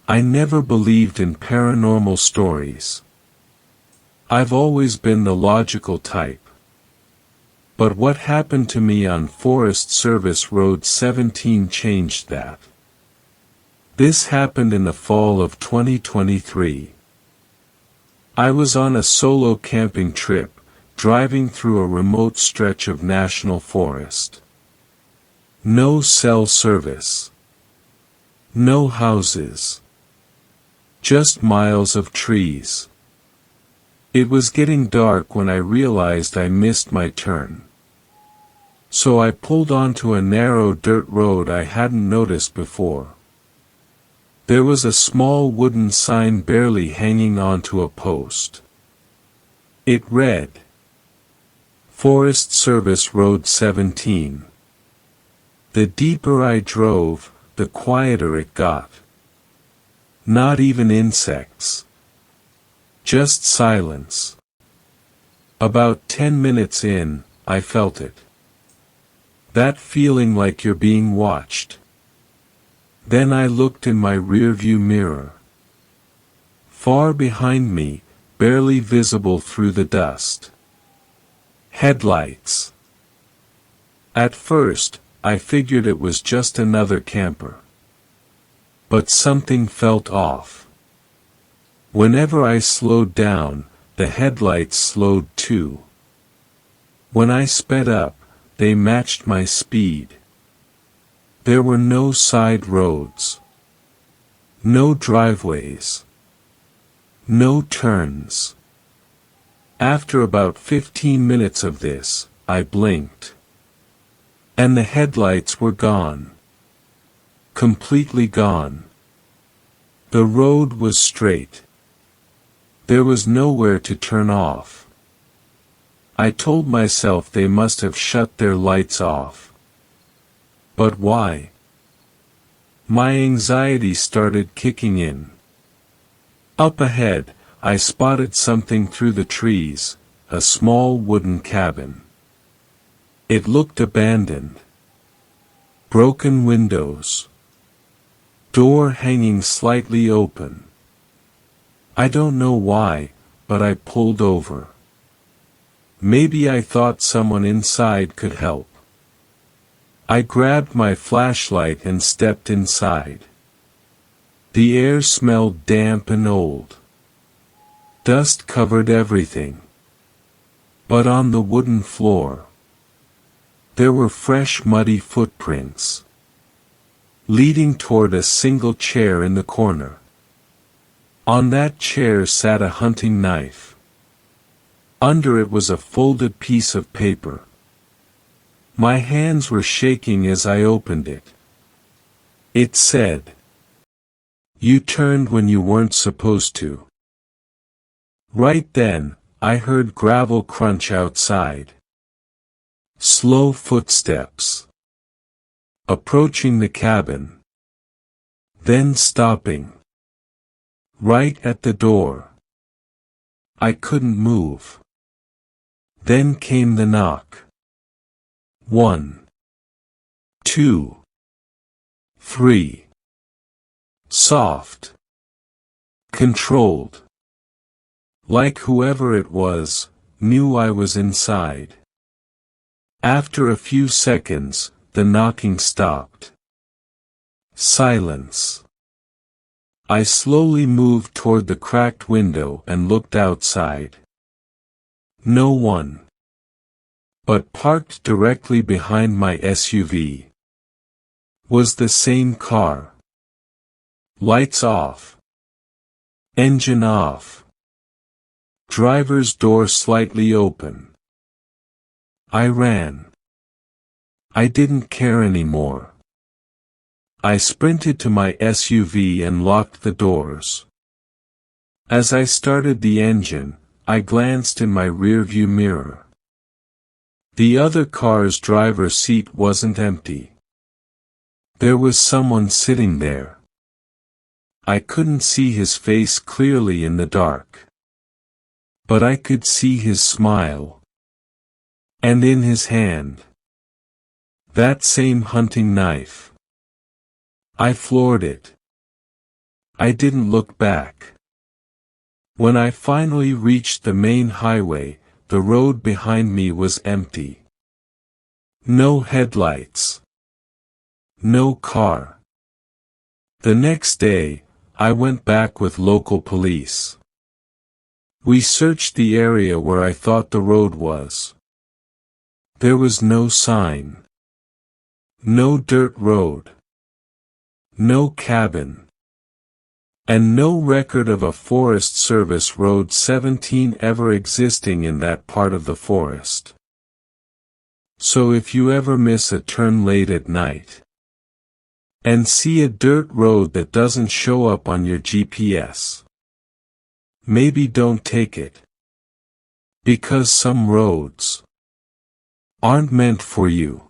I never believed in paranormal stories. I've always been the logical type. But what happened to me on Forest Service Road 17 changed that. This happened in the fall of 2023. I was on a solo camping trip, driving through a remote stretch of national forest. No cell service. No houses. Just miles of trees. It was getting dark when I realized I missed my turn. So I pulled onto a narrow dirt road I hadn't noticed before. There was a small wooden sign barely hanging onto a post. It read, Forest Service Road 17. The deeper I drove, the quieter it got. Not even insects. Just silence. About 10 minutes in, I felt it. That feeling like you're being watched. Then I looked in my rearview mirror. Far behind me, barely visible through the dust. Headlights. At first, I figured it was just another camper. But something felt off. Whenever I slowed down, the headlights slowed too. When I sped up, they matched my speed. There were no side roads. No driveways. No turns. After about 15 minutes of this, I blinked. And the headlights were gone. Completely gone. The road was straight. There was nowhere to turn off. I told myself they must have shut their lights off. But why? My anxiety started kicking in. Up ahead, I spotted something through the trees, a small wooden cabin. It looked abandoned. Broken windows. Door hanging slightly open. I don't know why, but I pulled over. Maybe I thought someone inside could help. I grabbed my flashlight and stepped inside. The air smelled damp and old. Dust covered everything. But on the wooden floor, there were fresh muddy footprints, leading toward a single chair in the corner. On that chair sat a hunting knife. Under it was a folded piece of paper. My hands were shaking as I opened it. It said, "You turned when you weren't supposed to." Right then, I heard gravel crunch outside. Slow footsteps. Approaching the cabin. Then stopping. Right at the door. I couldn't move. Then came the knock. 1, 2, 3. Soft. Controlled. Like whoever it was, knew I was inside. After a few seconds, the knocking stopped. Silence. I slowly moved toward the cracked window and looked outside. No one. But parked directly behind my SUV was the same car. Lights off. Engine off. Driver's door slightly open. I ran. I didn't care anymore. I sprinted to my SUV and locked the doors. As I started the engine, I glanced in my rearview mirror. The other car's driver's seat wasn't empty. There was someone sitting there. I couldn't see his face clearly in the dark. But I could see his smile. And in his hand, that same hunting knife. I floored it. I didn't look back. When I finally reached the main highway, the road behind me was empty. No headlights. No car. The next day, I went back with local police. We searched the area where I thought the road was. There was no sign. No dirt road. No cabin. And no record of a Forest Service Road 17 ever existing in that part of the forest. So if you ever miss a turn late at night, and see a dirt road that doesn't show up on your GPS, maybe don't take it. Because some roads aren't meant for you.